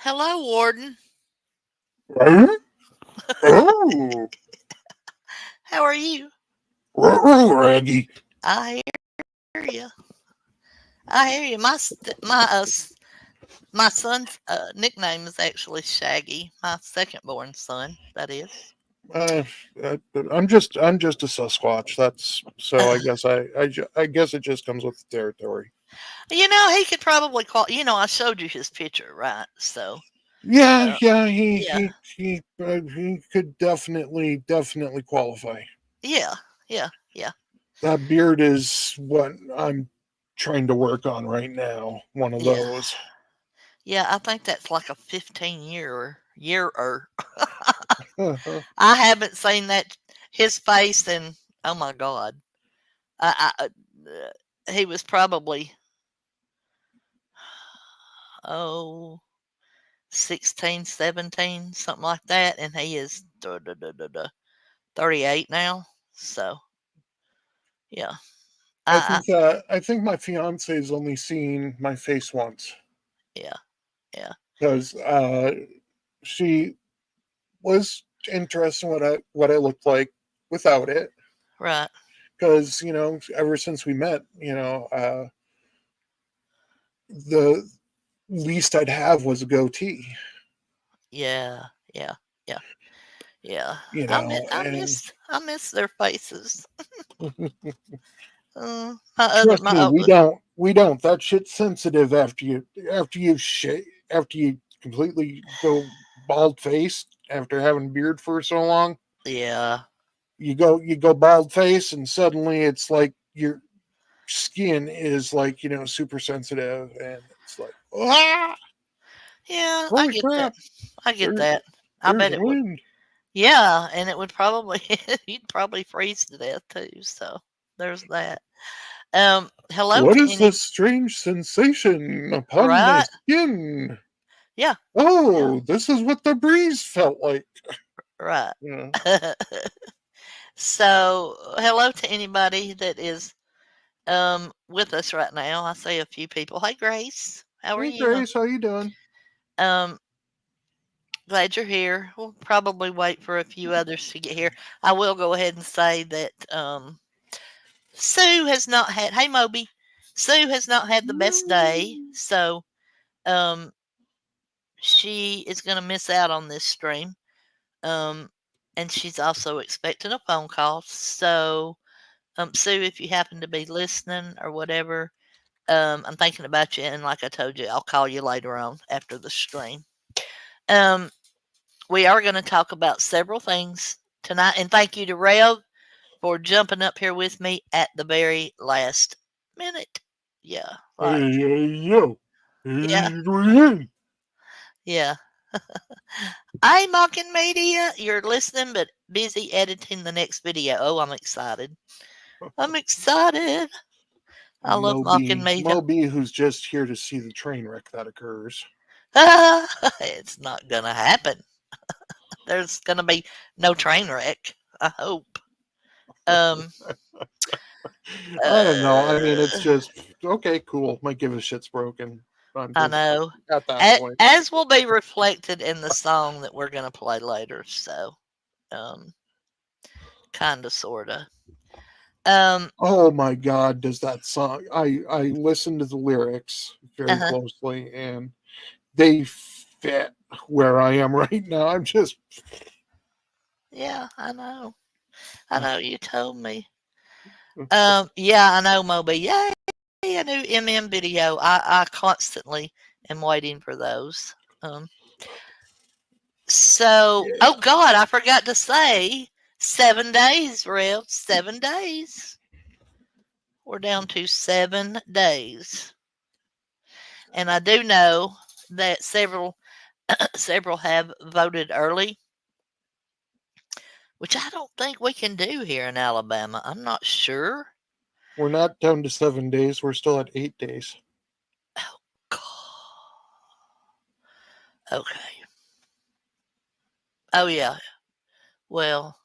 Hello, Warden. Oh, oh, How are you? Raggy. I hear you. I hear you. My son's nickname is actually Shaggy. My second born son, that is. Uh, I'm just a Sasquatch. That's so. I guess it just comes with the territory. He could probably call. I showed you his picture, right? So, Yeah, uh, yeah. yeah, He could definitely qualify. yeah, yeah, yeah, That beard is what I'm trying to work on right now. One of yeah, those. yeah. I think that's like a 15-year. I haven't seen that his face, and oh my god, he was probably oh 16, 17, something like that, and he is 38 now. So, yeah. I I think my fiance has only seen my face once yeah, yeah, because she was interested in what I looked like without it. right. Because ever since we met, the least I'd have was a goatee. Yeah, yeah, yeah, yeah. And I miss their faces. My other, trust my me, other, we don't. That shit's sensitive after you completely go bald faced after having a beard for so long. yeah, You go bald face, and suddenly it's like your skin is like super sensitive, and it's like yeah. I holy get that. crap, I get there that. I there's bet it would. wind. Yeah, and it would probably you'd probably freeze to death too. So there's that. Hello What to is any this strange sensation upon my right? skin? Yeah, yeah, Oh, this is what the breeze felt like. right. Yeah. So hello to anybody that is with us right now. I see a few people. Hey Grace, how are Hey you? Grace, how you doing? Um, glad you're here. We'll probably wait for a few others to get here. I will go ahead and say that Sue has not had. Hey Moby, Sue has not had the best day, so um she is going to miss out on this stream. Um, and she's also expecting a phone call. So, Sue, if you happen to be listening or whatever, I'm thinking about you. And like I told you, I'll call you later on after the stream. Um, we are going to talk about several things tonight. And thank you to Rev for jumping up here with me at the very last minute. Yeah, like, Hey, hey, yo. yeah, Hey, yeah. I'm Mocking Media. You're listening, but busy editing the next video. Oh, I'm excited. I'm excited. I love Mocking Media. Moby, who's just here to see the train wreck that occurs. It's not going to happen. There's going to be no train wreck. I hope. Um, I don't know. I mean, uh, it's just okay, cool. Might give a shit's broken. I'm I just know. at that point. As will be reflected in the song that we're going to play later. So, um, kind of, sort of. Um, Oh my god, does that song? I listened to the lyrics very uh-huh. closely, and they fit where I am right now. I'm just Yeah, I know. I know you told me. Yeah, I know, Moby. Yay, a new MM video. I constantly am waiting for those. So, yeah. oh God, I forgot to say 7 days, Rev. 7 days. We're down to 7 days. And I do know that several have voted early, which I don't think we can do here in Alabama. I'm not sure. We're not down to 7 days. We're still at 8 days. Okay. Oh yeah. Well,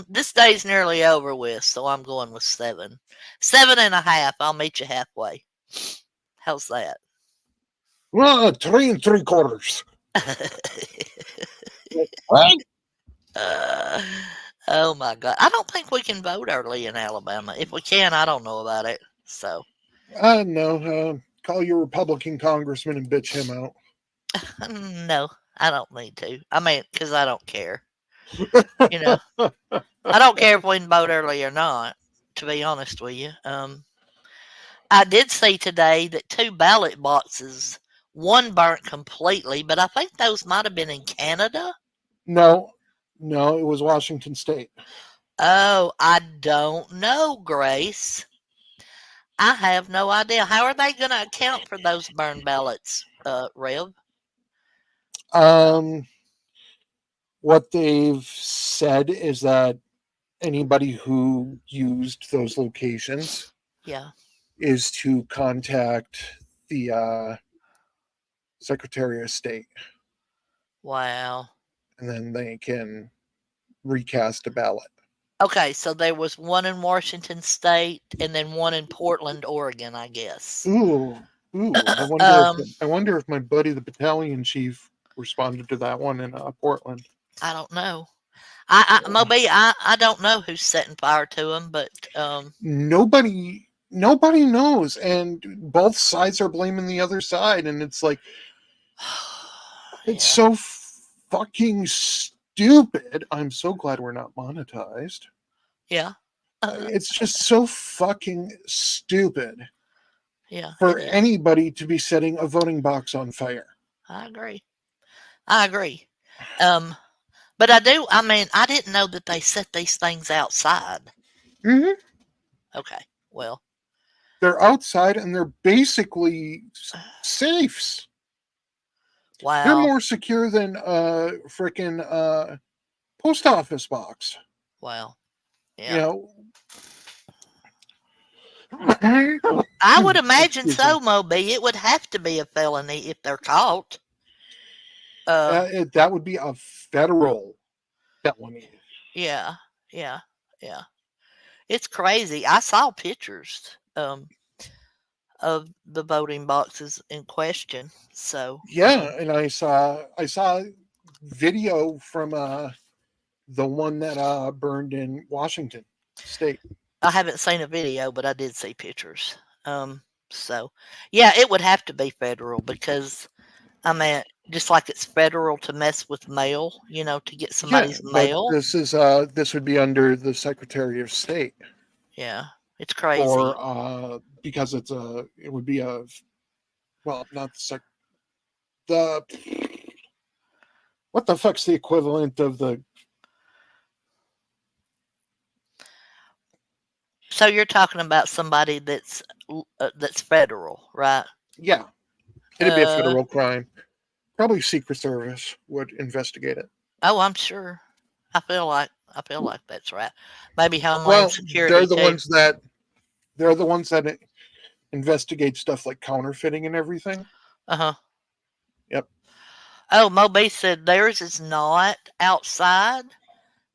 this day's nearly over with, so I'm going with 7. 7.5. I'll meet you halfway. How's that? Well, 3 3/4. Right? Uh, oh my God. I don't think we can vote early in Alabama. If we can, I don't know about it. So, No. Call your Republican congressman and bitch him out. no, I don't need to. I mean, because I don't care. You know, I don't care if we can vote early or not, to be honest with you. I did see today that 2 ballot boxes, one burnt completely, but I think those might have been in Canada. No, no, it was Washington State. Oh, I don't know, Grace. I have no idea. How are they going to account for those burned ballots, Rev? Um, Um, what they've said is that anybody who used those locations yeah. is to contact the Secretary of State, Wow. and then they can recast a ballot. Okay, so there was one in Washington State and then one in Portland, Oregon, I guess. Ooh, ooh! Um, I wonder if my buddy, the battalion chief, responded to that one in Portland. I don't know. Moby, I don't know who's setting fire to them, but Nobody knows, and both sides are blaming the other side, and it's like it's yeah, so fucking stupid. I'm so glad we're not monetized. yeah, It's just so fucking stupid yeah, for it is. anybody to be setting a voting box on fire. I agree. I agree. Um, but I do. I mean, I didn't know that they set these things outside. Hmm. Okay, well, They're outside and they're basically safes. They're wow, more secure than a freaking post office box. wow, You yeah. know, I would imagine excuse me. so, Moby. It would have to be a felony if they're caught. Uh, That would be a federal felony. yeah, yeah, yeah. It's crazy. I saw pictures of the voting boxes in question. So, Yeah, and I saw video from the one that burned in Washington State. I haven't seen a video, but I did see pictures. So yeah, it would have to be federal because I mean, just like it's federal to mess with mail, to get Yeah, somebody's but mail. this would be under the Secretary of State Yeah, it's crazy. for because it would be a, well, not the what the fuck's the equivalent of the, So you're talking about somebody that's federal, right? yeah, it'd be a Uh federal crime. Probably Secret Service would investigate it. oh, I'm sure. I feel like that's right. Maybe Homeland Well, Security too. they're the ones that investigate stuff like counterfeiting and everything. Uh huh. Yep. Oh, Moby said theirs is not outside.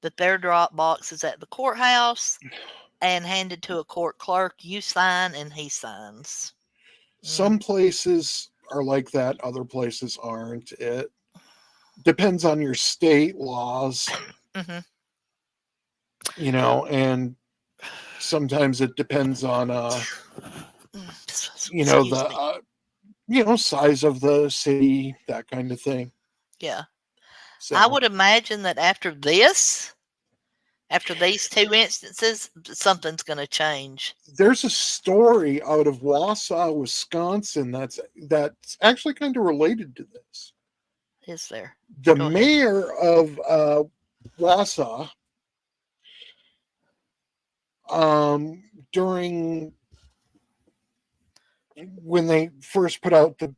That their drop box is at the courthouse and handed to a court clerk. You sign and he signs. Mm, Some places are like that, other places aren't. It depends on your state laws, hmm and sometimes it depends on the Excuse me. size of the city, that kind of thing. Yeah. I So would imagine that after these two instances, something's going to change. there's a story out of Wausau, Wisconsin that's actually kind of related to this. Is there? The Go ahead. mayor of Wausau, during when they first put out the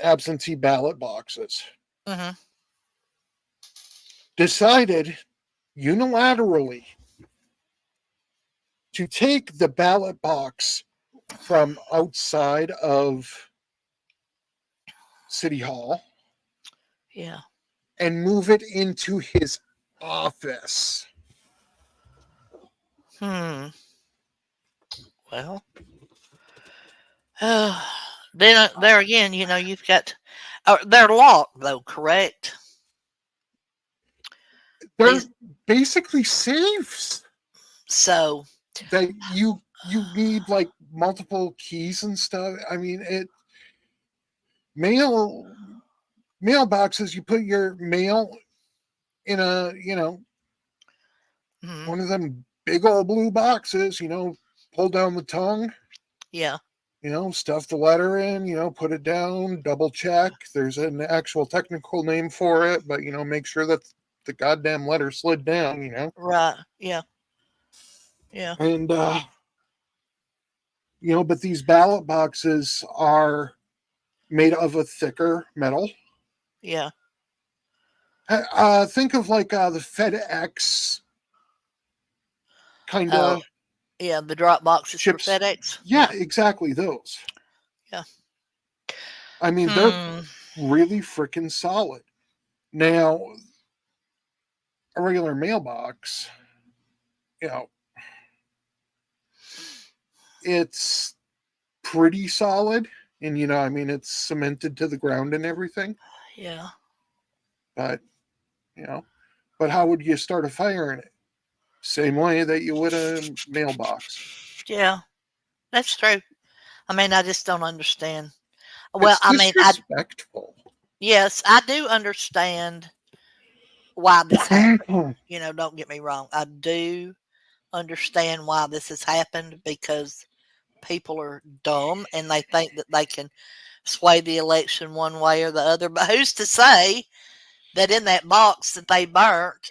absentee ballot boxes, hmm decided unilaterally to take the ballot box from outside of City Hall Yeah. and move it into his office. Hmm. Well, Then there again, you've got. They're locked though, correct? They're These. basically safes So. that you need like multiple keys and stuff. I mean, it mail mailboxes. You put your mail in a Mm, one of them big old blue boxes. Pull down the tongue. yeah. Stuff the letter in. Put it down. Double check. There's an actual technical name for it, but make sure that the goddamn letter slid down. Right. Yeah. Yeah. And but these ballot boxes are made of a thicker metal. Yeah. Think of like the FedEx kind Oh. of Yeah. The drop boxes for ships. FedEx. Yeah, Yeah. exactly those. Yeah. I mean, they're Hmm. really freaking solid. Now, a regular mailbox, you know, it's pretty solid, and I mean, it's cemented to the ground and everything. Yeah. But you know, but how would you start a fire in it? Same way that you would a mailbox. Yeah. That's true. I mean, I just don't understand. Well, It's I mean, I disrespectful. yes, I do understand why this happened. Don't get me wrong. I do understand why this has happened because people are dumb and they think that they can sway the election one way or the other. But who's to say that in that box that they burnt,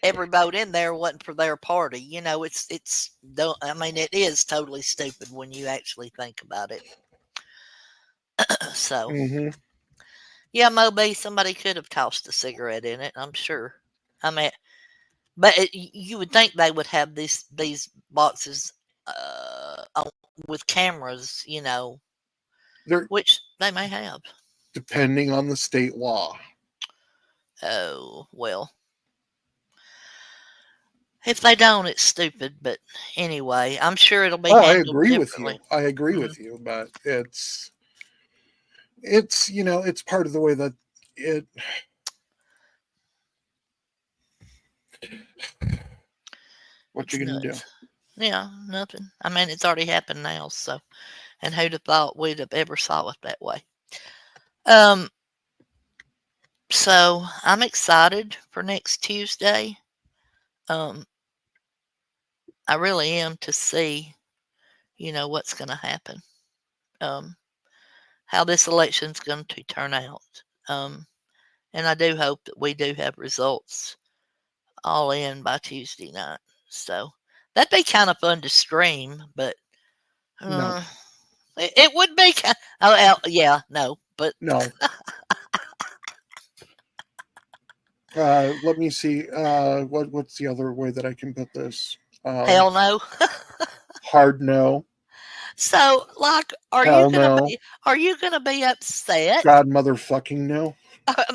every vote in there wasn't for their party? It's don't. I mean, it is totally stupid when you actually think about it. So Mm-hmm. yeah, Moby, somebody could have tossed a cigarette in it. I'm sure. I mean, but you would think they would have these boxes with cameras, They're which they may have. depending on the state law. Oh well, if they don't, it's stupid. But anyway, I'm sure it'll be Oh, I handled agree with you. differently. I agree Hmm. with you, but it's part of the way that it. What It's you gonna do? nuts. Yeah, nothing. I mean, it's already happened now. So, and who'd have thought we'd have ever saw it that way? Um. So I'm excited for next Tuesday. Um. I really am to see, what's going to happen. Um. How this election's going to turn out. Um. And I do hope that we do have results all in by Tuesday night. So that'd be kind of fun to stream, but No, uh, it would be. Oh, yeah, no, but no. Let me see. What's the other way that I can put this? hell no. Hard no. So, like, Hell no. are you gonna be upset? God motherfucking no.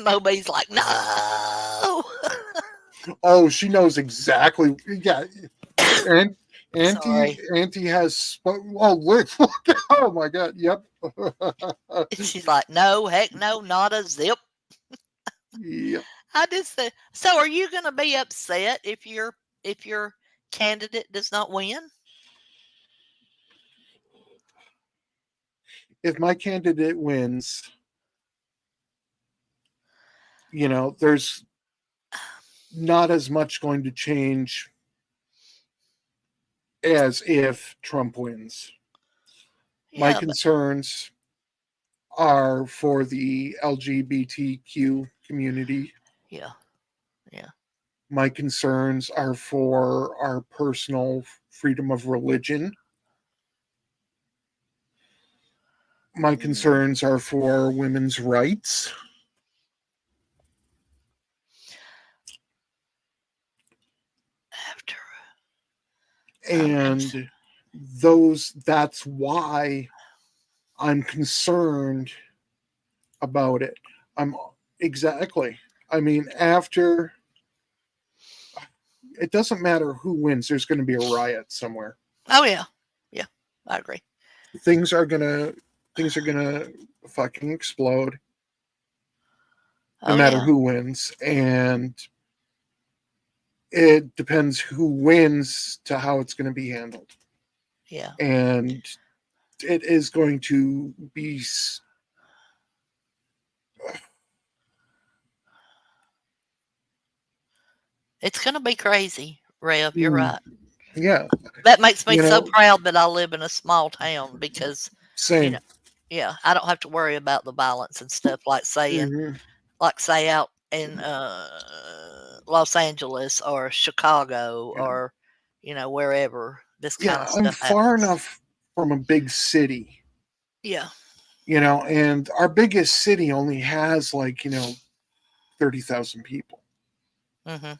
Moby's like, no. Oh, she knows exactly. Yeah, and Sorry. Auntie has Oh, look! Oh my God! Yep. She's like, no, heck no, not a zip. Yep. I just said, so are you gonna be upset if your candidate does not win? If my candidate wins, there's not as much going to change as if Trump wins. My Yeah, but concerns are for the LGBTQ community. yeah, yeah. My concerns are for our personal freedom of religion. My Mm, concerns are for women's rights. after I'm And that's why I'm concerned about it. I'm exactly. I mean, after it doesn't matter who wins, there's going to be a riot somewhere. oh yeah, yeah, I agree. Things are going to things are gonna fucking explode, no Oh matter yeah, who wins, and it depends who wins to how it's going to be handled, yeah. and it is going to be It's gonna be crazy, Rev. You're mm, right. yeah, That makes me you so know, proud that I live in a small town because, you know, same. yeah, I don't have to worry about the violence and stuff Hmm. like say out in Los Angeles or Chicago Yeah, or wherever this kind yeah, of I'm stuff far happens. enough from a big city, Yeah. and our biggest city only has like 30,000 people. Mhm.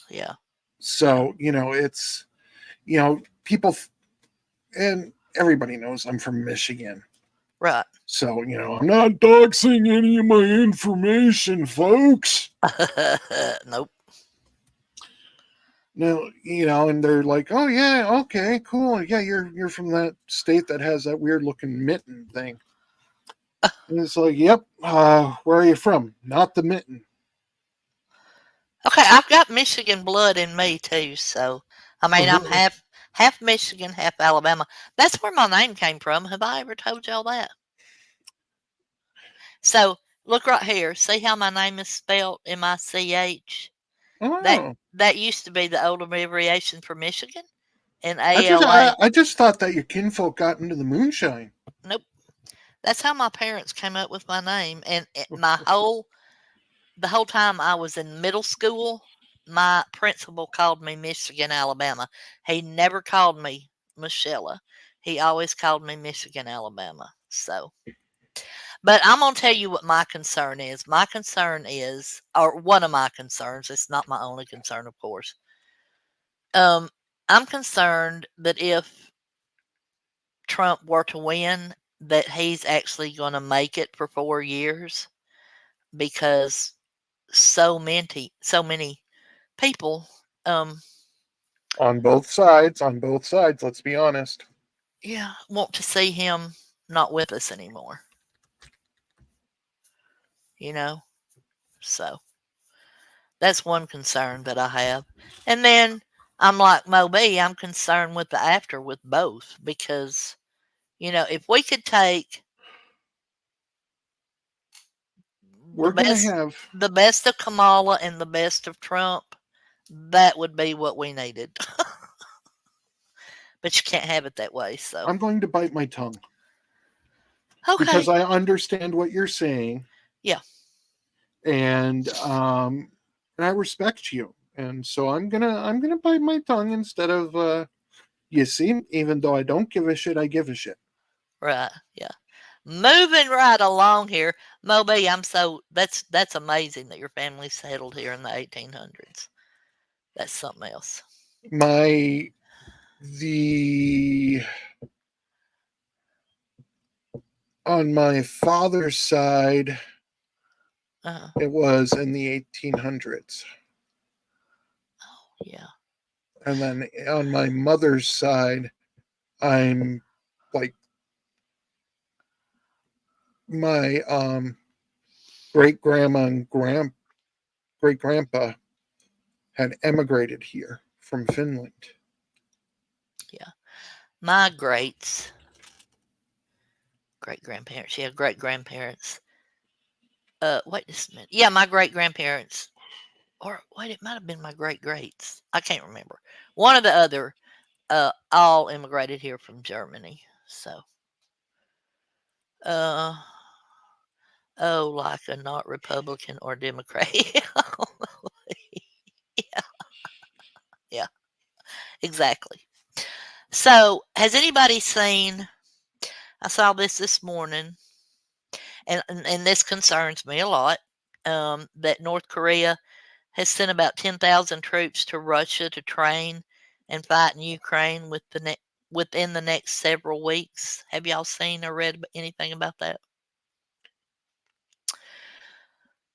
Yeah. Yeah. So it's people, and everybody knows I'm from Michigan. Right. So, I'm not doxing any of my information, folks. Nope. No, and they're like, "Oh yeah, okay, cool. Yeah, you're from that state that has that weird looking mitten thing." And it's like, "Yep. Where are you from? Not the mitten." Okay, I've got Michigan blood in me too, so I mean I'm half Michigan, half Alabama. That's where my name came from. Have I ever told y'all that? So look right here. See how my name is spelled MICH? That Oh, that used to be the old abbreviation for Michigan and I just ALA. I, I just thought that your kinfolk got into the moonshine. Nope. That's how my parents came up with my name. And the whole time I was in middle school, my principal called me Michigan, Alabama. He never called me Michelle. He always called me Michigan, Alabama. So, but I'm going to tell you what my concern is. My concern is, or one of my concerns, it's not my only concern, of course. Um, I'm concerned that if Trump were to win, that he's actually going to make it for 4 years because so many people, um, On both sides. Let's be honest. yeah, want to see him not with us anymore. You know, so that's one concern that I have. And then I'm like Moby. I'm concerned with the after with both because if we could take the We're gonna best have. the best of Kamala and the best of Trump, that would be what we needed. But you can't have it that way. So I'm going to bite my tongue because okay, I understand what you're saying, yeah, and I respect you, and so I'm gonna bite my tongue instead of you see, even though I don't give a shit, I give a shit. right, yeah. Moving right along here, Moby. That's amazing that your family settled here in the 1800s. That's something else. My the On my father's side, Uh-huh. it was in the 1800s, Yeah. and then on my mother's side, I'm like my great grandma and great grandpa had emigrated here from Finland. Yeah. My great grandparents. Yeah, great grandparents. Wait just a minute. Yeah, my great grandparents. Or wait, it might have been my great greats. I can't remember. One or the other. All immigrated here from Germany. So, uh, oh, like a not Republican or Democrat. Yeah, yeah, exactly. So, has anybody seen? I saw this morning, and this concerns me a lot. That North Korea has sent about 10,000 troops to Russia to train and fight in Ukraine within the next several weeks. Have y'all seen or read anything about that?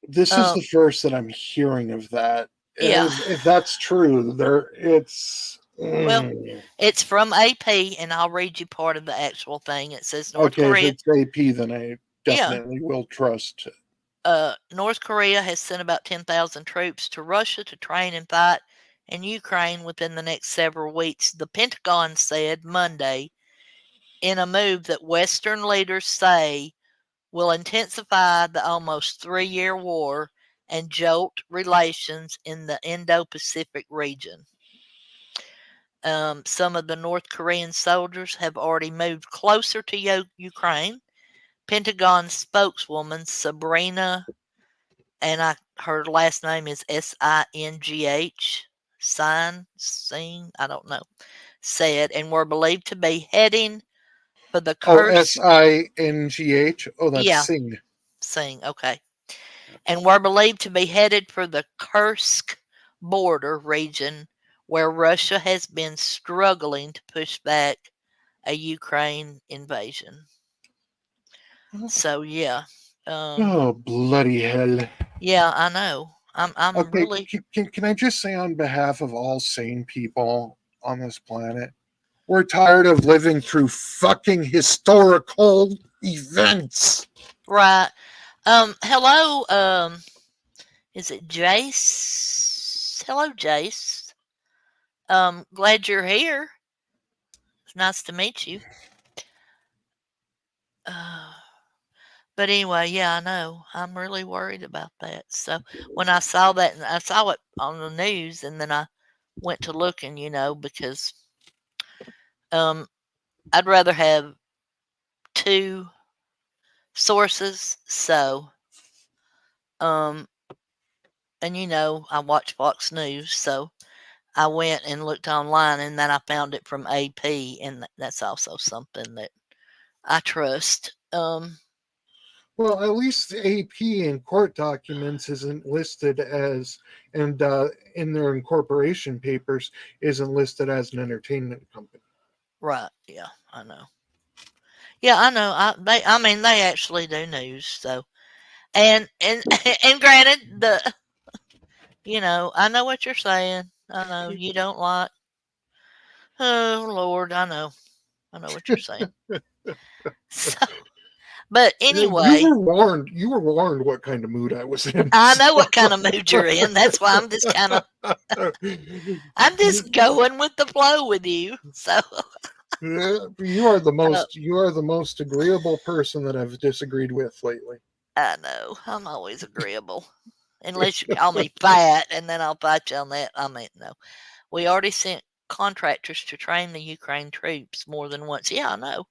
This is Um, the first that I'm hearing of that. yeah, If that's true, there it's. Well, Mm. it's from AP, and I'll read you part of the actual thing. It says North Okay, if Korea. it's AP, then I Yeah, definitely will trust. North Korea has sent about 10,000 troops to Russia to train and fight in Ukraine within the next several weeks, the Pentagon said Monday, in a move that Western leaders say will intensify the almost 3 year war and jolt relations in the Indo Pacific region. Some of the North Korean soldiers have already moved closer to Ukraine. Pentagon spokeswoman Sabrina, and her last name is Singh, I don't know, said, and were believed to be heading for the Oh, Kursk, Singh. Oh, that's yeah, Sing. Singh, okay, and were believed to be headed for the Kursk border region where Russia has been struggling to push back a Ukraine invasion. So yeah, um, Oh, bloody hell. yeah, I know. I'm Okay, really can I just say on behalf of all sane people on this planet, we're tired of living through fucking historical events. right. Hello. Is it Jace? Hello, Jace. Glad you're here. It's nice to meet you. Uh, but anyway, yeah, I know. I'm really worried about that. So when I saw that, and I saw it on the news, and then I went to looking, because um, I'd rather have two sources. So, um, and I watch Fox News, so I went and looked online, and then I found it from AP, and that's also something that I trust. Well, at least the AP in court documents isn't listed as, and in their incorporation papers isn't listed as an entertainment company. Right? Yeah, I know. Yeah, I know. I mean, they actually do news. So, and and granted, I know what you're saying. I know you don't like. Oh Lord, I know what you're saying. So, but You anyway, were warned. You were warned what kind of mood I was in. I So. know what kind of mood you're in. That's why I'm just going with the flow with you. So, You are the uh, most agreeable person that I've disagreed with lately. I know I'm always agreeable, unless you call me fat, and then I'll fight you on that. I mean, no, we already sent contractors to train the Ukraine troops more than once. Yeah, I know.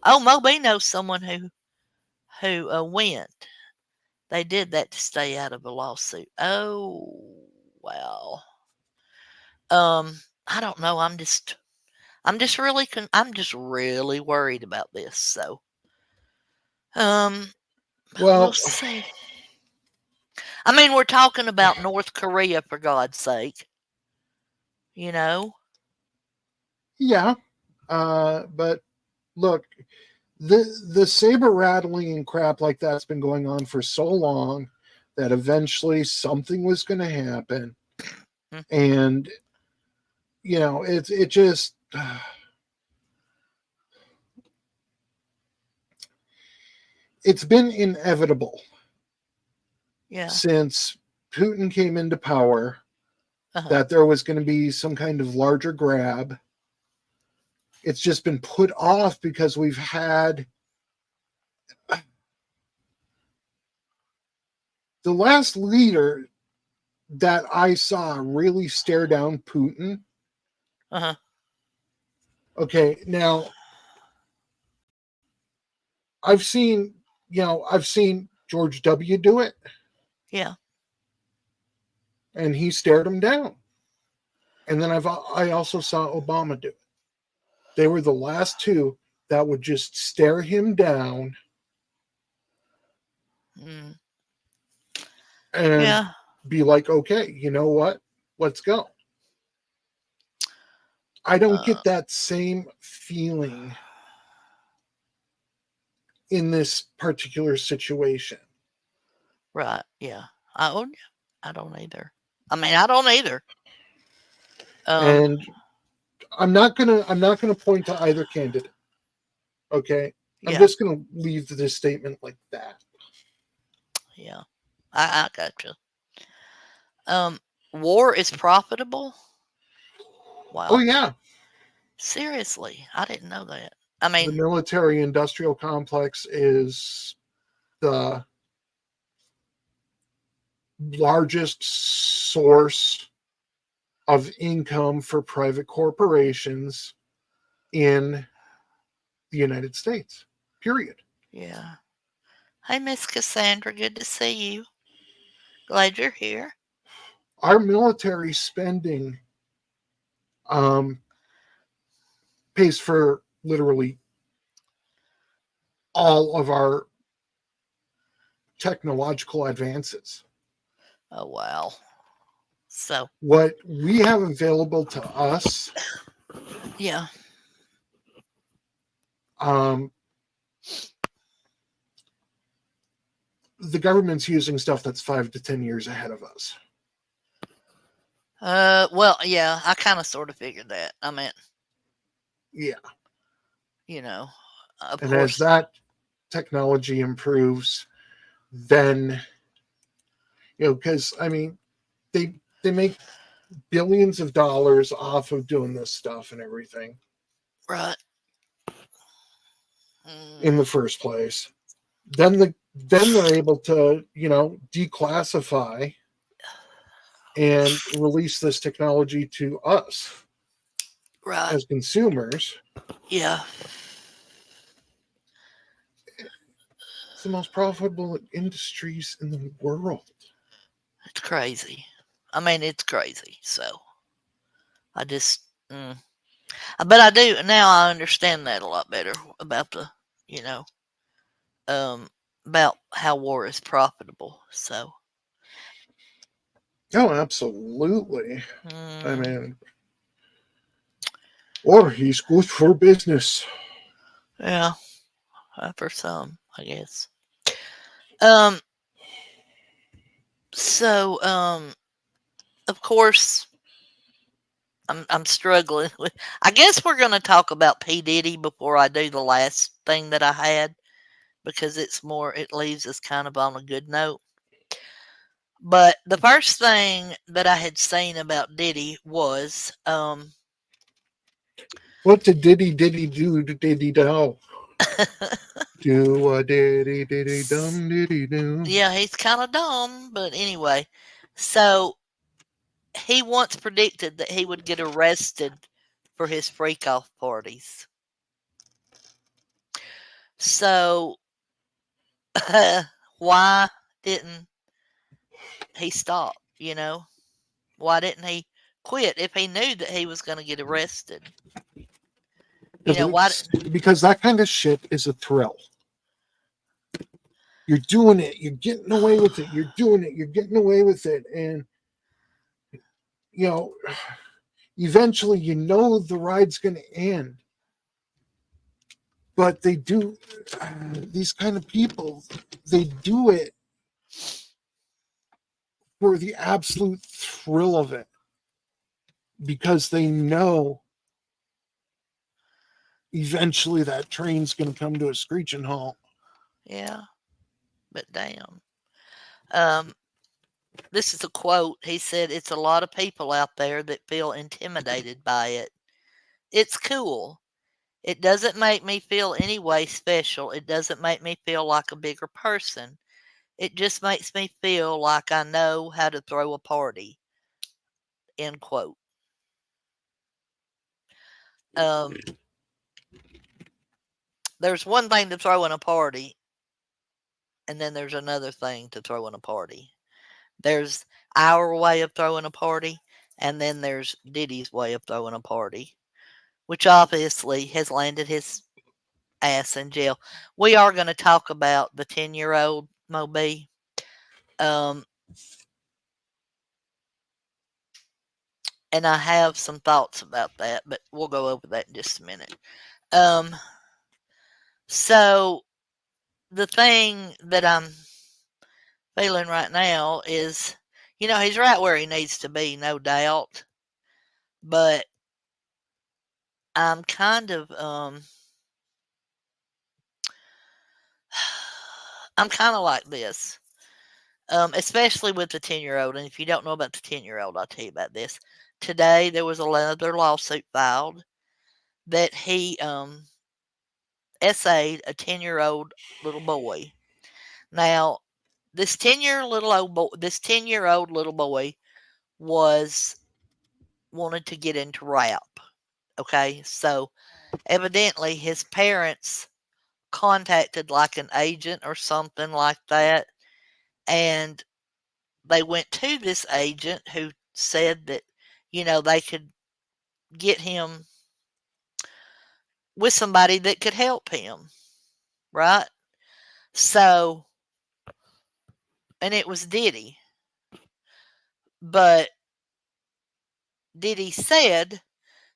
Oh, Moby knows someone who went. They did that to stay out of a lawsuit. Oh, well. I don't know. I'm just really worried about this. So, um, but we'll Well, see. I mean, we're talking about North Korea for God's sake. You know? yeah, but look, the saber rattling and crap like that's been going on for so long that eventually something was going to happen, Mm, and it just it's been inevitable yeah. since Putin came into power Uh-huh. that there was going to be some kind of larger grab. It's just been put off because we've had the last leader that I saw really stare down Putin. Uh-huh. Okay, now I've seen George W. do it, Yeah. and he stared him down. And then I also saw Obama do it. They were the last two that would just stare him down Mm, and yeah. be like, okay, you know what? Let's go. I don't Uh, get that same feeling in this particular situation. right. Yeah. I don't either. I mean, I don't either. Um, And I'm not gonna point to either candidate. Okay, I'm Yeah. just gonna leave this statement like that. Yeah. I got you. Um, War is profitable. Oh Wow. yeah, Seriously, I didn't know that. I the mean, military industrial complex is the largest source of income for private corporations in the United States. Period. yeah. Hey, Miss Cassandra, good to see you. Glad you're here. Our military spending um, pays for literally all of our technological advances. Oh, wow. So, What we have available to us, yeah. um, the government's using stuff that's 5 to 10 years ahead of us. Well, yeah, I kind of sort of figured that. I mean, Yeah. you know, of And as course. that technology improves, then, because I mean, they make billions of dollars off of doing this stuff and everything Right. in Mm, the first place. Then they're able to, declassify and release this technology to us right. as consumers. Yeah. It's the most profitable industries in the world. It's crazy. I mean, it's crazy. So, I just, mm. But I do, now I understand that a lot better about you know, um, about how war is profitable. So, Oh, absolutely. I mm, mean, or he's good for business. yeah, for some, I guess. Um, so, of course, I'm struggling with. I guess we're gonna talk about P Diddy before I do the last thing that I had because it's more. It leaves us kind of on a good note. But the first thing that I had seen about Diddy was, What did Diddy do to Diddy do? Do a diddy diddy dum diddy do. yeah, he's kind of dumb, but anyway. So he once predicted that he would get arrested for his freak off parties. So why didn't he stop? Why didn't he quit if he knew that he was going to get arrested? Why? Because that kind of shit is a thrill. You're doing it. You're getting away with it. You're doing it. You're getting away with it. And, you know, eventually the ride's going to end. But they do, these kind of people, they do it for the absolute thrill of it because they know eventually that train's going to come to a screeching halt. Yeah, but damn. Um, this is a quote. He said, "It's a lot of people out there that feel intimidated by it. It's cool. It doesn't make me feel any way special. It doesn't make me feel like a bigger person. It just makes me feel like I know how to throw a party." End quote. Um, there's one thing to throwing a party, and then there's another thing to throwing a party. There's our way of throwing a party, and then there's Diddy's way of throwing a party, which obviously has landed his ass in jail. We are going to talk about the 10-year-old Moby. Um, and I have some thoughts about that, but we'll go over that in just a minute. Um, so the thing that I'm feeling right now is, he's right where he needs to be, no doubt. But I'm kind of I'm kind of like this. Especially with the 10-year-old. And if you don't know about the 10-year-old, I'll tell you about this. Today, there was another lawsuit filed that he essayed a 10-year-old little boy. Now, this 10-year-old little boy was wanted to get into rap. Okay, so evidently his parents contacted like an agent or something like that, and they went to this agent who said that, they could get him with somebody that could help him, right? So, and it was Diddy. But Diddy said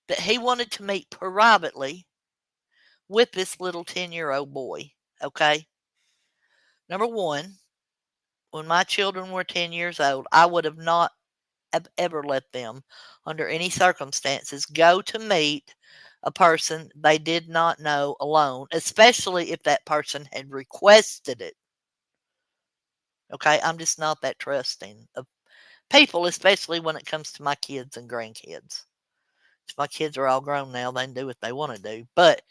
that he wanted to meet privately with this little 10-year-old boy. Okay. Number one, when my children were 10 years old, I would have not have ever let them, under any circumstances, go to meet a person they did not know alone, especially if that person had requested it. Okay, I'm just not that trusting of people, especially when it comes to my kids and grandkids. My kids are all grown now, they can do what they want to do. But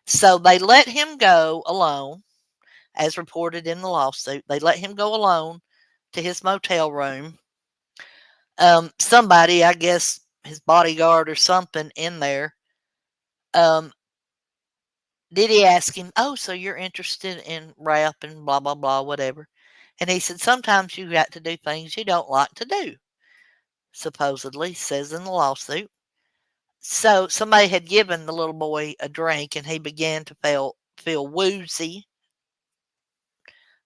so they let him go alone, as reported in the lawsuit. They let him go alone to his motel room. Somebody, I guess his bodyguard or something in there, um, did he ask him, "Oh, so you're interested in rap and blah, blah, blah, whatever?" And he said, "Sometimes you got to do things you don't like to do," supposedly, says in the lawsuit. So somebody had given the little boy a drink and he began to feel woozy.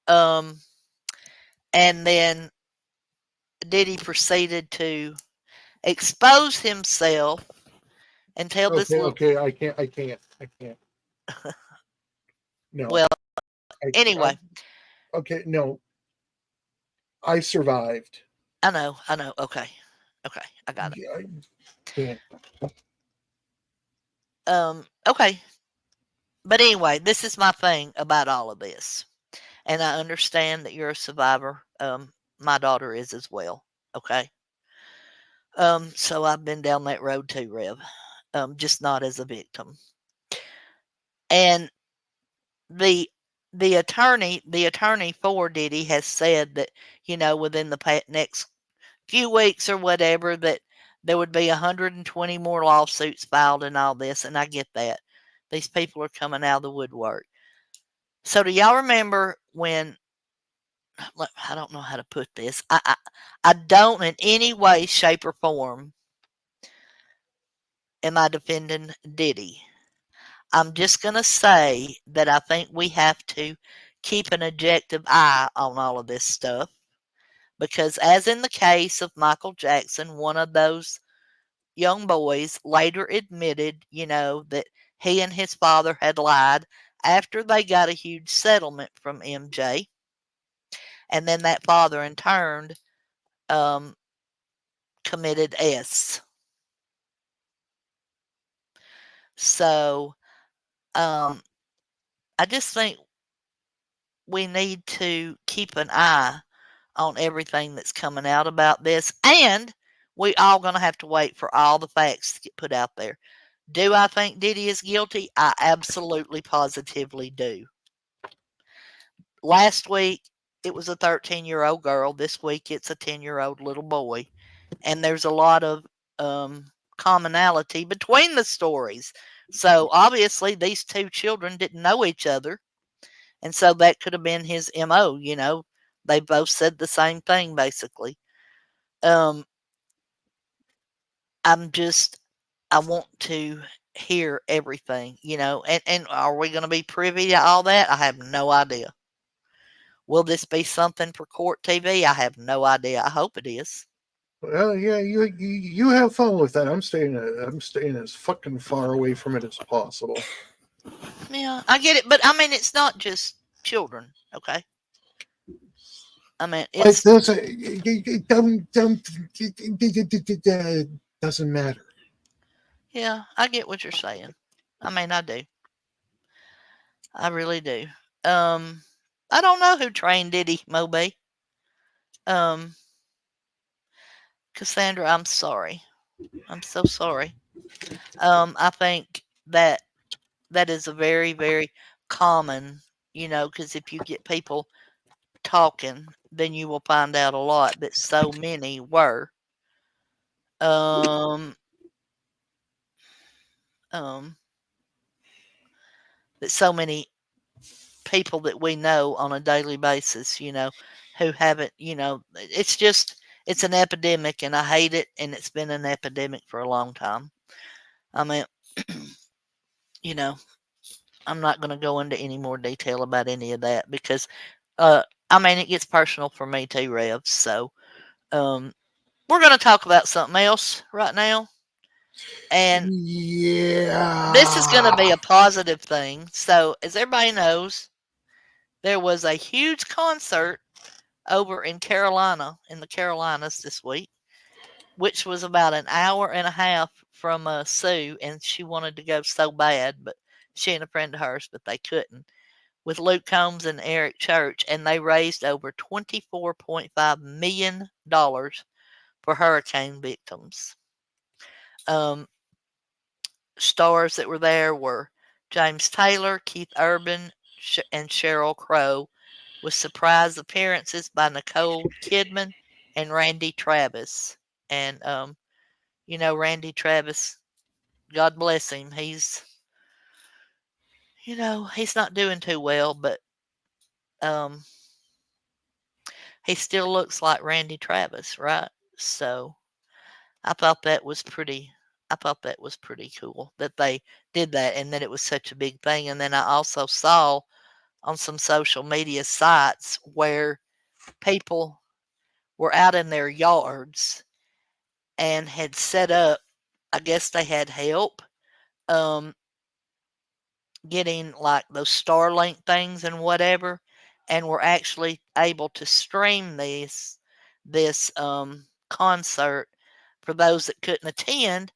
Um, and then Diddy proceeded to expose himself and tell this Okay, little. okay, I can't. No, Well, I anyway, okay, no, I survived. I know. Okay, okay, I got it. Yeah, I can't. Okay, but anyway, this is my thing about all of this, and I understand that you're a survivor. My daughter is as well. Okay. So I've been down that road too, Rev. Just not as a victim. And the the attorney for Diddy has said that, within the next few weeks or whatever, that there would be 120 more lawsuits filed and all this, and I get that. These people are coming out of the woodwork. So do y'all remember when, I don't know how to put this. I don't in any way, shape, or form am I defending Diddy. I'm just going to say that I think we have to keep an objective eye on all of this stuff because, as in the case of Michael Jackson, one of those young boys later admitted, that he and his father had lied after they got a huge settlement from MJ. And then that father, in turn, um, committed S. So um, I just think we need to keep an eye on everything that's coming out about this, and we all gonna have to wait for all the facts to get put out there. Do I think Diddy is guilty? I absolutely positively do. Last week it was a 13-year-old girl. This week it's a 10-year-old little boy, and there's a lot of commonality between the stories. So obviously these two children didn't know each other, and so that could have been his MO. They both said the same thing basically. Um, I'm just I want to hear everything, and are we going to be privy to all that? I have no idea. Will this be something for court TV? I have no idea. I hope it is. Well, yeah, you have fun with that. I'm staying as fucking far away from it as possible. Yeah, I get it, but I mean, it's not just children, okay? I mean, Like it's this, it doesn't matter. yeah, I get what you're saying. I mean, I do. I really do. Um, I don't know who trained Diddy Moby. Um, Cassandra, I'm sorry. I'm so sorry. I think that that is a very, very common, because if you get people talking, then you will find out a lot that so many were. Um, um, that so many people that we know on a daily basis, who haven't, it's just, it's an epidemic and I hate it. And it's been an epidemic for a long time. I mean, you know, I'm not going to go into any more detail about any of that because, uh, I mean, it gets personal for me too, Rev. So, um, we're going to talk about something else right now. And this is going to be Yeah. a positive thing. So, as everybody knows, there was a huge concert over in Carolina, in the Carolinas this week, which was about an hour and a half from Sue, and she wanted to go so bad, but she and a friend of hers, but they couldn't. With Luke Combs and Eric Church, and they raised over $24.5 million for hurricane victims. Um, Stars that were there were James Taylor, Keith Urban, and Sheryl Crow, with surprise appearances by Nicole Kidman and Randy Travis. And Randy Travis, God bless him. He's not doing too well, but um, he still looks like Randy Travis, right? So I thought that was pretty. I thought that was pretty cool that they did that and that it was such a big thing. And then I also saw on some social media sites where people were out in their yards and had set up, I guess they had help um, getting like those Starlink things and whatever, and were actually able to stream this concert for those that couldn't attend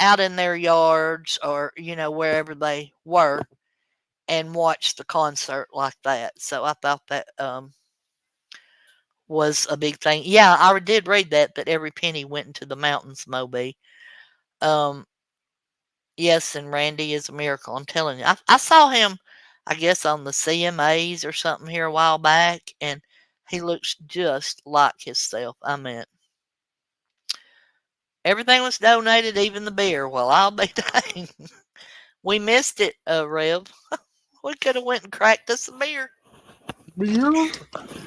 out in their yards or wherever they were and watch the concert like that. So I thought that was a big thing. Yeah, I did read that every penny went into the mountains, Moby. Um, yes, and Randy is a miracle. I'm telling you, I saw him, I guess, on the CMAs or something here a while back, and he looks just like himself. I mean, everything was donated, even the beer. Well, I'll be dang. We missed it, Rev. We could have went and cracked us a beer. Beer?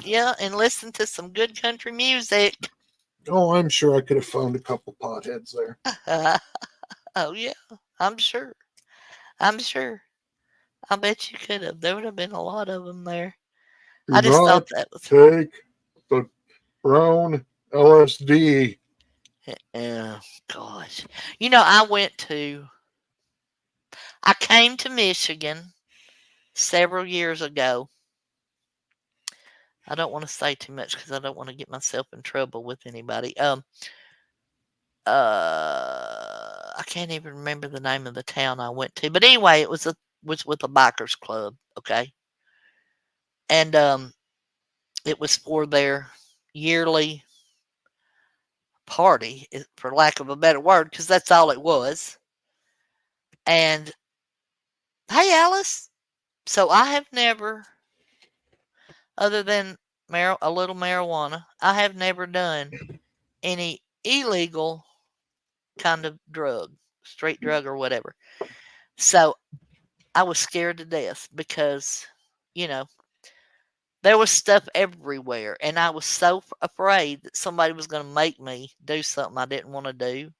Yeah, and listened to some good country music. Oh, I'm sure I could have found a couple potheads there. Oh yeah, I'm sure. I'm sure. I bet you could have. There would have been a lot of them there. Do I just thought not that was. take the brown LSD. Oh gosh. I came to Michigan several years ago. I don't want to say too much because I don't want to get myself in trouble with anybody. I can't even remember the name of the town I went to, but anyway, was with a bikers club, okay, and it was for their yearly party, for lack of a better word, because that's all it was. And hey, Alice, so I have never, other than a little marijuana, I have never done any illegal kind of drug, street drug or whatever. So I was scared to death because, you know, there was stuff everywhere. And I was so afraid that somebody was going to make me do something I didn't want to do.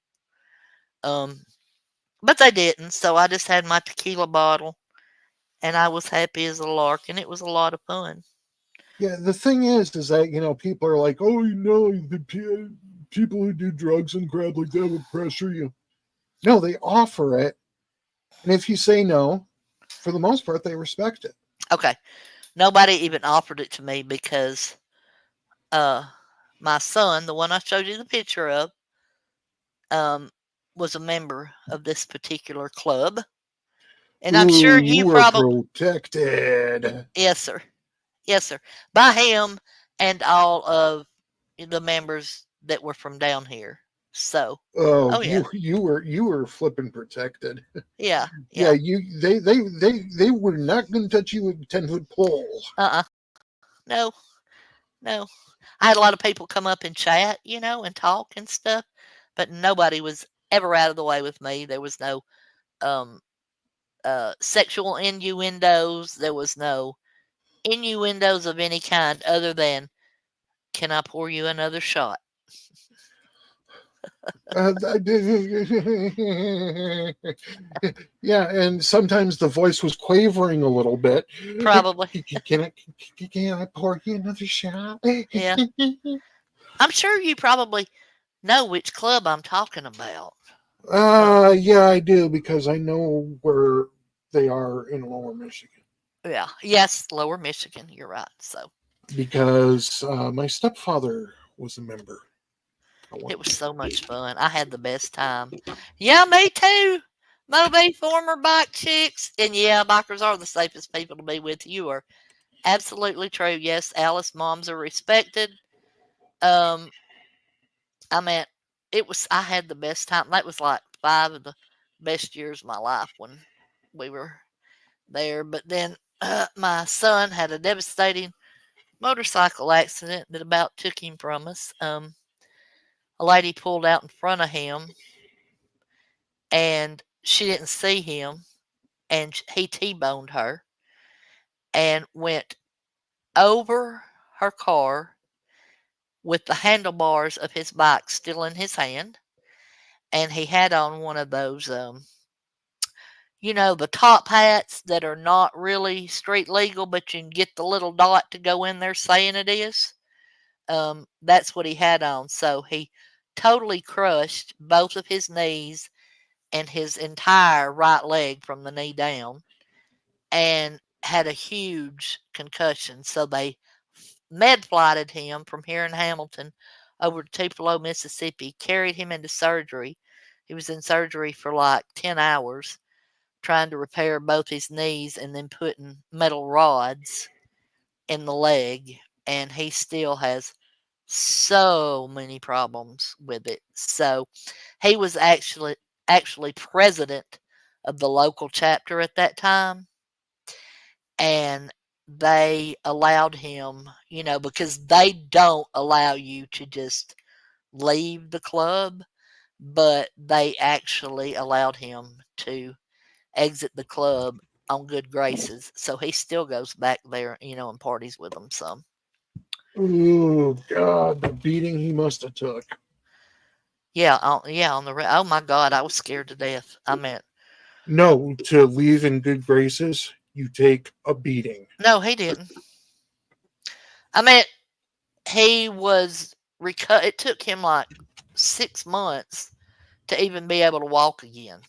Um, but they didn't. So I just had my tequila bottle and I was happy as a lark. And it was a lot of fun. Yeah, the thing is that people are like, oh, people who do drugs and crap like that will pressure you. No, they offer it, and if you say no, for the most part, they respect it. Okay. Nobody even offered it to me because uh, my son, the one I showed you the picture of, um, was a member of this particular club. And I'm Ooh, sure you you were probably, protected. yes, sir. Yes, sir. By him and all of the members that were from down here. So, Oh, oh yeah, you were flipping protected. yeah, Yeah, yeah. they were not going to touch you with a 10-foot pole. No, no. I had a lot of people come up and chat, and talk and stuff, but nobody was ever out of the way with me. There was no um, sexual innuendos. There was no innuendos of any kind other than, can I pour you another shot? Yeah, and sometimes the voice was quavering a little bit. Probably. Can I can I pour you another shot? Yeah. I'm sure you probably know which club I'm talking about. Yeah, I do because I know where they are in Lower Michigan. Yeah. Yes, Lower Michigan. You're right. So Because my stepfather was a member at one it was point. so much fun. I had the best time. Yeah, me too. Moby, former bike chicks. And yeah, bikers are the safest people to be with. You are absolutely true. Yes, Alice moms are respected. Um, I mean, I had the best time. That was like 5 of the best years of my life when we were there. But then my son had a devastating motorcycle accident that about took him from us. A lady pulled out in front of him and she didn't see him, and he T-boned her and went over her car with the handlebars of his bike still in his hand. And he had on one of those, the top hats that are not really street legal, but you can get the little dot to go in there saying it is. That's what he had on. So he totally crushed both of his knees and his entire right leg from the knee down and had a huge concussion. So they med flighted him from here in Hamilton over to Tupelo, Mississippi, carried him into surgery. He was in surgery for like 10 hours trying to repair both his knees and then putting metal rods in the leg. And he still has so many problems with it. So he was actually president of the local chapter at that time, and they allowed him, because they don't allow you to just leave the club, but they actually allowed him to exit the club on good graces. So he still goes back there, and parties with them some. Oh God, the beating he must have took. Yeah, on the oh my God, I was scared to death. I mean, No, to leave in good graces, you take a beating. no, he didn't. I mean, he was it took him like 6 months to even be able to walk again.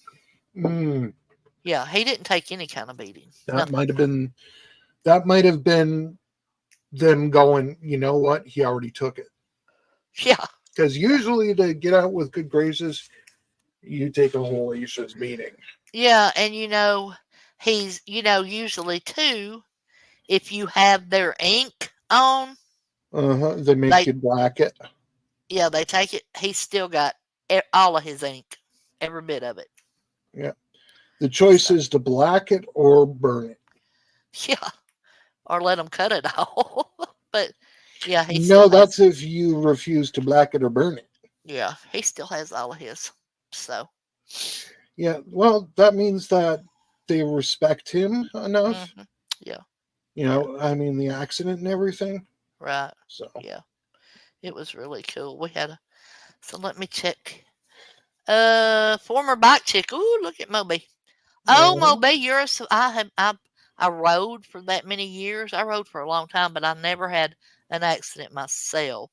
Mm, Yeah, he didn't take any kind of beating. that Nothing. might have been that might have been them going. You know what? He already took it. Yeah, Because yeah, usually to get out with good graces, you take a whole Asia's beating. yeah. And he's usually too. If you have their ink on, Uh huh. They make they you black it. they take it. He's still got all of his ink, every bit of it. Yeah. The choice So is to black it or burn it. yeah, or let him cut it all. But yeah, he still No, has. that's if you refuse to black it or burn it. Yeah, he still has all of his. So. Yeah. Well, that means that they respect him enough. Hmm. Yeah, You yeah, know, I mean, the accident and everything. right. So, Yeah, it was really cool. We had a so let me check. Former bike chick. Ooh, look at Moby. Oh, uh, Moby, you're a. I rode for that many years. I rode for a long time, but I never had an accident myself.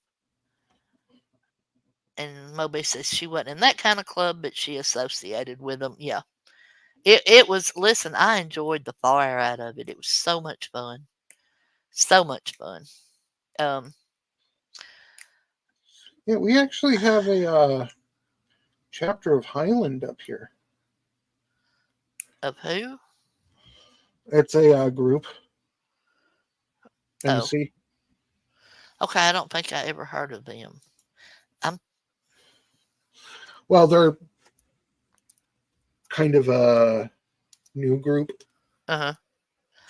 And Moby says she wasn't in that kind of club, but she associated with them. Yeah, it was. Listen, I enjoyed the fire out of it. It was so much fun. So much fun. Um, yeah, we actually have a chapter of Highland up here. of who? It's a group, Oh, MC. okay. I don't think I ever heard of them. I'm Well, they're kind of a new group, uh-huh.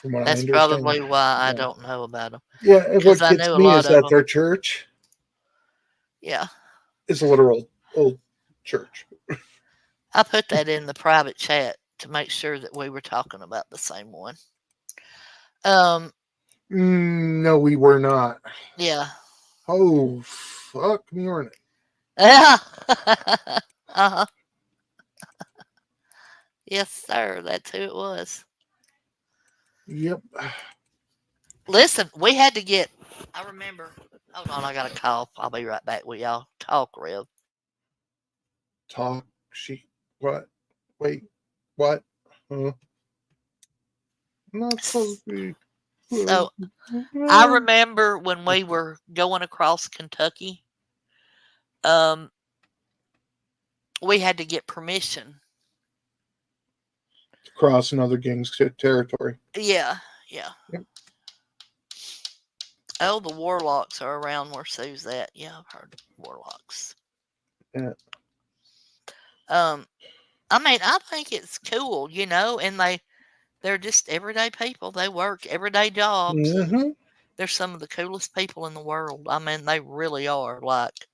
from what I That's understand. probably why I Yeah, don't know about them yeah. And because what I gets knew a me lot is of that them. their church Yeah, is a literal old church. I put that in the private chat to make sure that we were talking about the same one. Um, No, we were not. yeah, Oh, fuck me on it. yeah, uh-huh. Yes, sir. That's who it was. Yep. Listen, we had to get. I remember. Hold on, I got a call. I'll be right back with y'all. Talk, Rev. Talk. She. What? Wait. What? Huh? I'm not supposed to be. So I remember when we were going across Kentucky. Um, we had to get permission. Cross another gang's territory. Yeah, yeah. Yep. Oh, the Warlocks are around where Sue's at. Yeah, I've heard of Warlocks. Yeah. Um, I mean, I think it's cool, and they're just everyday people. They work everyday jobs, and Mm-hmm. they're some of the coolest people in the world. I mean, they really are. Like,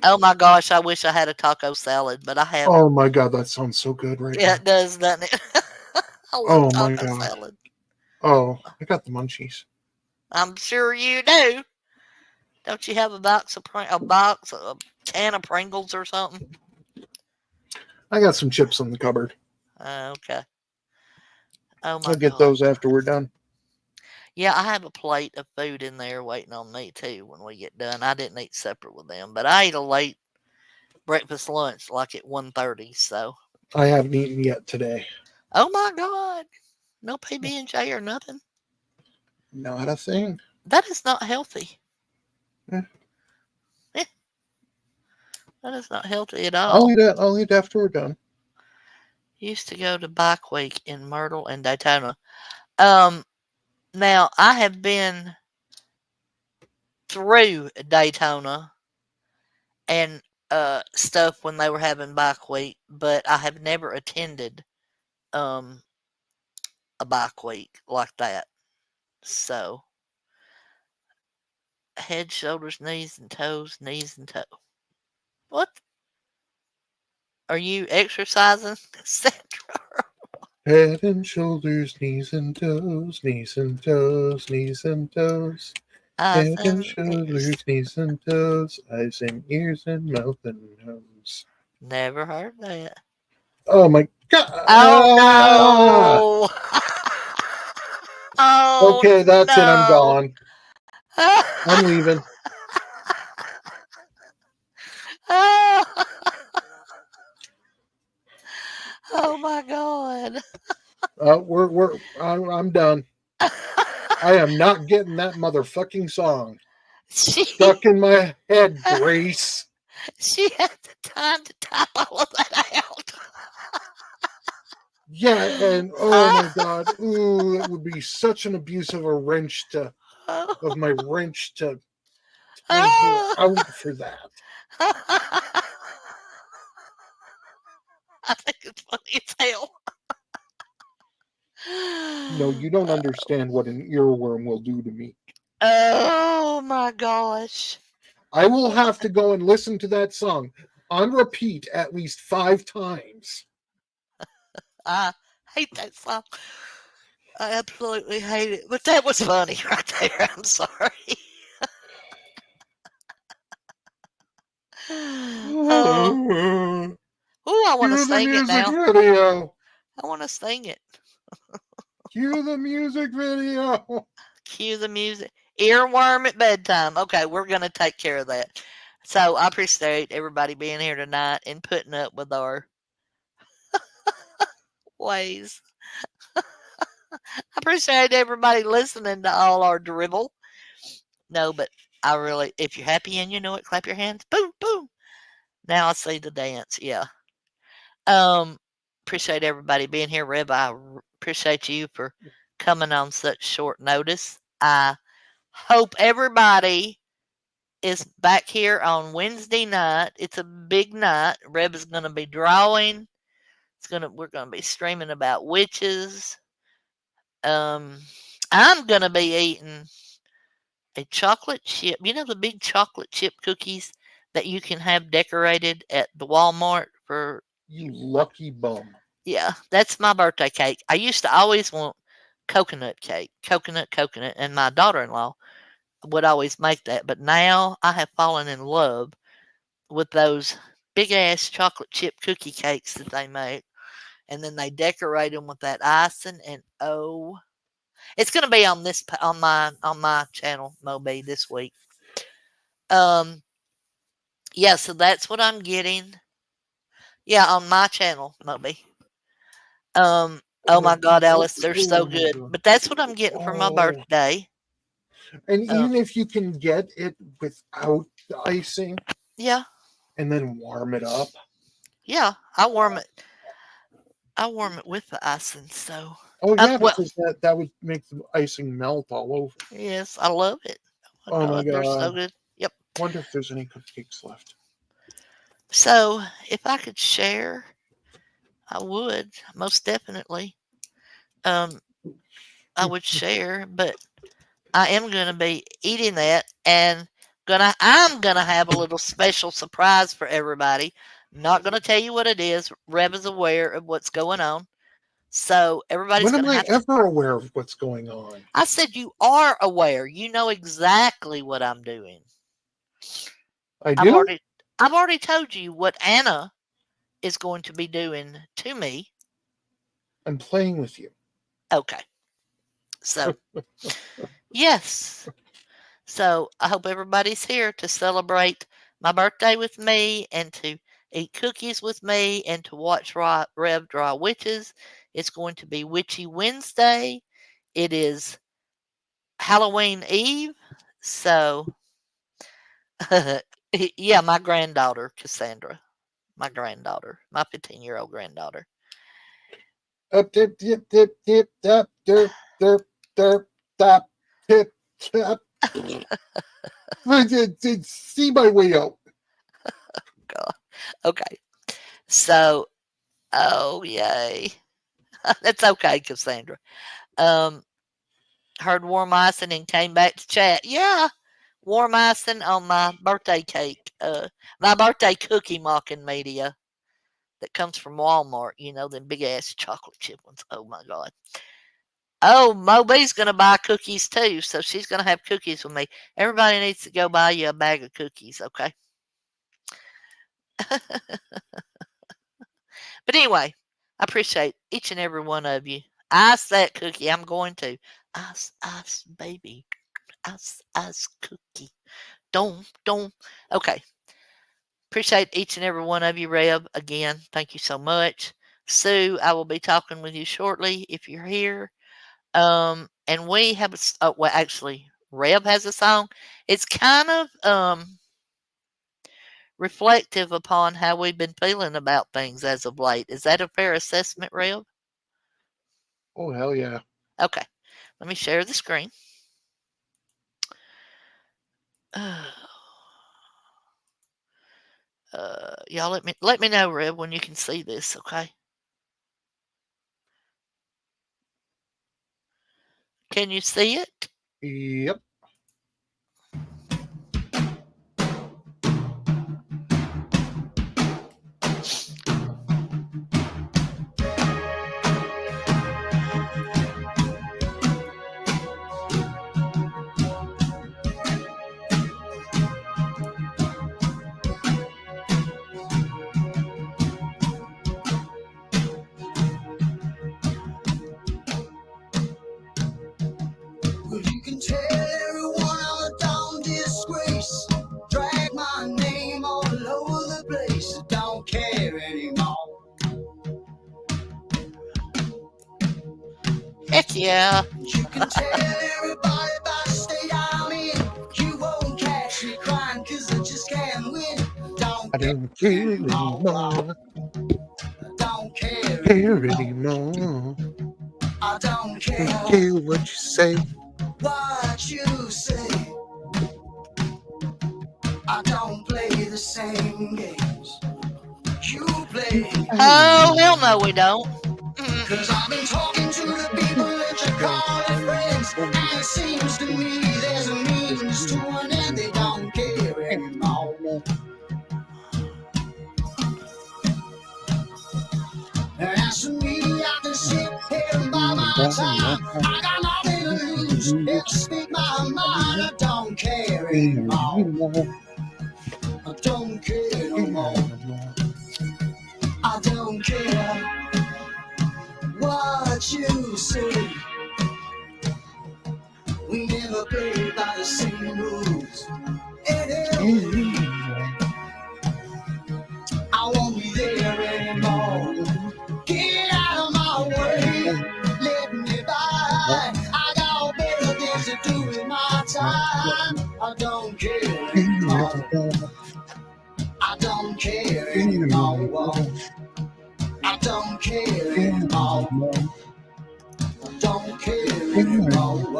oh my gosh, I wish I had a taco salad, but I have. Oh my god, that sounds so good right Yeah, now. it does, doesn't it? I love Oh my taco god. salad. Oh, I got the munchies. I'm sure you do. Don't you have a can of Pringles or something? I got some chips in the cupboard. Okay. Oh I'll my get god. those after we're done. Yeah, I have a plate of food in there waiting on me too when we get done. I didn't eat separate with them, but I ate a late breakfast lunch like at 1:30. So, I haven't eaten yet today. oh my god, no PB&J or nothing. Not a thing. That is not healthy. Eh, Eh, that is not healthy at I'll all. eat it. I'll eat after we're done. Used to go to Bike Week in Myrtle and Daytona. Um, Now I have been through Daytona and stuff when they were having Bike Week, but I have never attended um a Bike Week like that. So head, shoulders, knees and toes. What are you exercising, Sandra? Head and shoulders, knees and toes, knees and toes, knees and toes. Eyes Head and and ears. shoulders, knees and toes, eyes and ears and mouth and nose. Never heard that. Oh my god! Oh Ah! no! Oh Okay, that's it. I'm no! gone. I'm leaving. Oh my god. I'm done. I am not getting that motherfucking song She stuck in my head, Grace. she had the time to type all of that out. Yeah, and oh my god, ooh, it would be such an abuse of a wrench to of my wrench to time her out for that. I think it's funny as hell. No, you don't understand what an earworm will do to me. Oh my gosh. I will have to go and listen to that song on repeat at least 5 times. I hate that song. I absolutely hate it. But that was funny right there. I'm sorry. Oh, Cue ooh, I want to the sing it music now. video. I want to sing it. Cue the music video. Cue the music. Earworm at bedtime. Okay, we're going to take care of that. So I appreciate everybody being here tonight and putting up with our ways. I appreciate everybody listening to all our dribble. No, but I really, if you're happy and you know it, clap your hands. Boom, boom. Now I see the dance. Yeah. Um, Appreciate everybody being here. Rev, I appreciate you for coming on such short notice. I hope everybody is back here on Wednesday night. It's a big night. Reb is going to be drawing. We're going to be streaming about witches. Um, I'm going to be eating a chocolate chip. You know the big chocolate chip cookies that you can have decorated at the Walmart for. You lucky bum. Yeah, that's my birthday cake. I used to always want coconut cake, coconut, and my daughter-in-law would always make that. But now I have fallen in love with those big ass chocolate chip cookie cakes that they make, and then they decorate them with that icing. And oh, it's going to be on this on my channel, Moby, this week. Um, yeah, so that's what I'm getting. Yeah, on my channel, Moby. Oh my God, Alice, they're so good. But that's what I'm getting for my Oh, birthday. and Um, even if you can get it without the icing yeah, and then warm it up. yeah, I warm it with the icing. So, Oh yeah, well, because that would make the icing melt all over. yes, I love it. Oh my Oh my God, they're so god. good. Yep. Wonder if there's any cupcakes left. So, if I could share, I would most definitely. Um, I would share, but I am going to be eating that, and I'm gonna have a little special surprise for everybody. Not going to tell you what it is. Rev is aware of what's going on, so everybody's When going am to I have to. ever aware of what's going on? I said you are aware. You know exactly what I'm doing. I I've do? already I've already told you what Anna is going to be doing to me. I'm playing with you. Okay, so yes. So I hope everybody's here to celebrate my birthday with me and to eat cookies with me and to watch Rev draw witches. It's going to be Witchy Wednesday. It is Halloween Eve. So, yeah, my granddaughter, Cassandra, my 15-year-old granddaughter. Up dip dip dip dip dap derp derp derp dap tip tap. See my way out. God. Okay. So, oh, yay. That's okay, Cassandra. Um, heard warm icing and came back to chat. Yeah, warm icing on my birthday cake. My birthday cookie mocking media that comes from Walmart. You know, them big ass chocolate chip ones. Oh my God. Oh, Moby's gonna buy cookies too, so she's gonna have cookies with me. Everybody needs to go buy you a bag of cookies, okay? But anyway, I appreciate each and every one of you. Ice that cookie. I'm going to. Ice, baby. Ice cookie. Don't. Okay. Appreciate each and every one of you, Reb. Again, thank you so much. Sue, I will be talking with you shortly if you're here. And we have well, actually, Reb has a song. It's kind of reflective upon how we've been feeling about things as of late. Is that a fair assessment, Reb? Oh hell yeah. Okay, let me share the screen. Y'all let me know, Reb, when you can see this. Okay, can you see it? Yep. Well, you can tell everyone I'm a dumb disgrace. Drag my name all over the place. Don't care anymore. Heck yeah. You can tell everybody about the state I'm in. You won't catch me crying cause I just can't win. Don't I care don't care anymore. anymore. Don't care Care anymore. anymore. I don't Don't care care what you say. what you say. I don't play the same games you play. Oh, hell no, we don't. Mm. Cause I've been talking to the people that you call your friends, and it seems to me there's a means to an end. They don't care anymore. And as for me, I can sit here and buy my time. I got nothing to lose. If speak my mind, I don't care anymore. I don't care no more. I don't care what you say. We never play by the same rules. Anyway, I won't be there anymore. Get out of my way, let me by. I got better things to do with my time. I don't care anymore. I don't care anymore. I don't care anymore. I don't care anymore.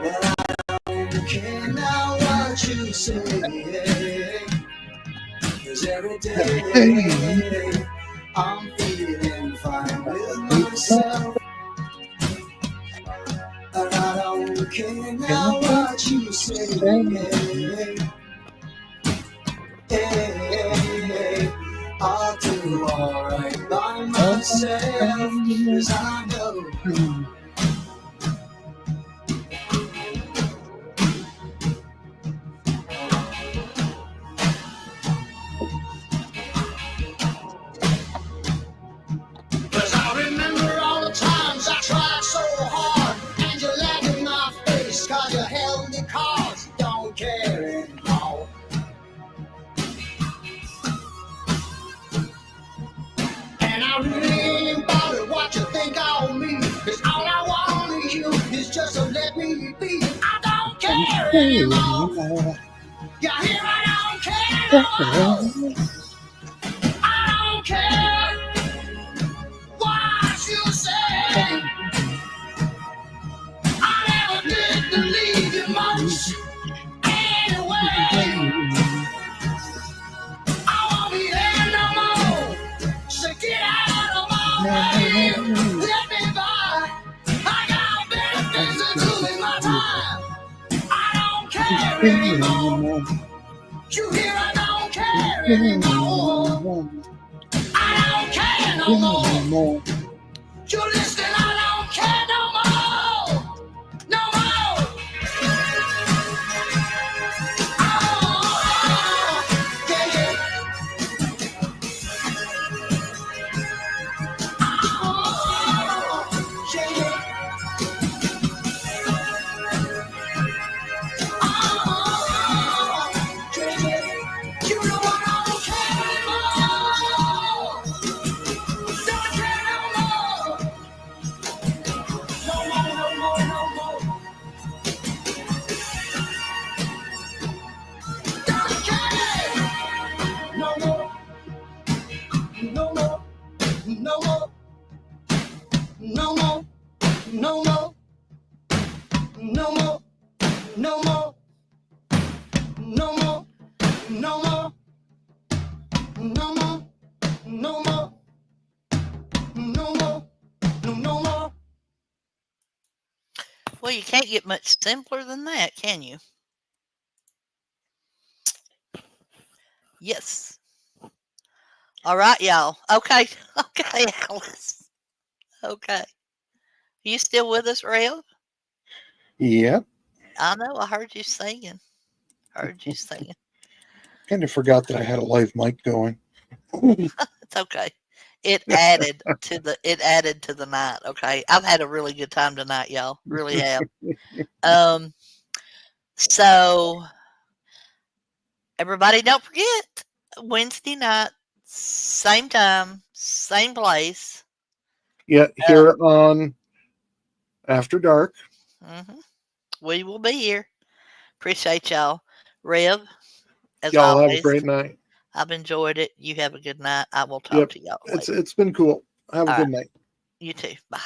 Well, I don't care now what you say. 'Cause every day I'm feeling fine with myself. And I don't care now what you say. Hey, I'll do alright by myself. 'Cause I know. Cause I remember all the times I tried so hard, and you laughed in my face, cause you held the cards, you don't care anymore. And I really ain't bothered what you think of me, cause all I want of you is just to let me be. I don't care anymore. You hear, I don't care no more. I don't care what you say. I never did believe you much. Anyway, I won't be there no more. So get out of my way. Let me by. I got better things to do with my time. I don't care anymore. You hear, I don't care anymore. I don't care no more. You listen, I don't care no more. No more. Oh, yeah, yeah. Oh, yeah, yeah. Oh, yeah, yeah. You know I don't care anymore. Don't care no more. No more, no more, no more. Don't care no more. No more. No more. No more. No more. No more. No more. No more. No more. No more. No more. No more. No more. Well, you can't get much simpler than that, can you? Yes. All right, y'all. Okay. Okay, Alice. Okay. You still with us, Rev? Yep. I know. I heard you singing. Heard you singing. Kind of forgot that I had a live mic going. It's okay. It added to the night. Okay. I've had a really good time tonight, y'all. Really have. Um. So everybody, don't forget Wednesday night, same time, same place. Yeah, Uh, here on After Dark. mhm. We will be here. Appreciate y'all. Rev, as Y'all have a always, great night. I've enjoyed it. You have a good night. I will talk Yep. to y'all It's later. it's been cool. Have a All good right. night. You too. Bye.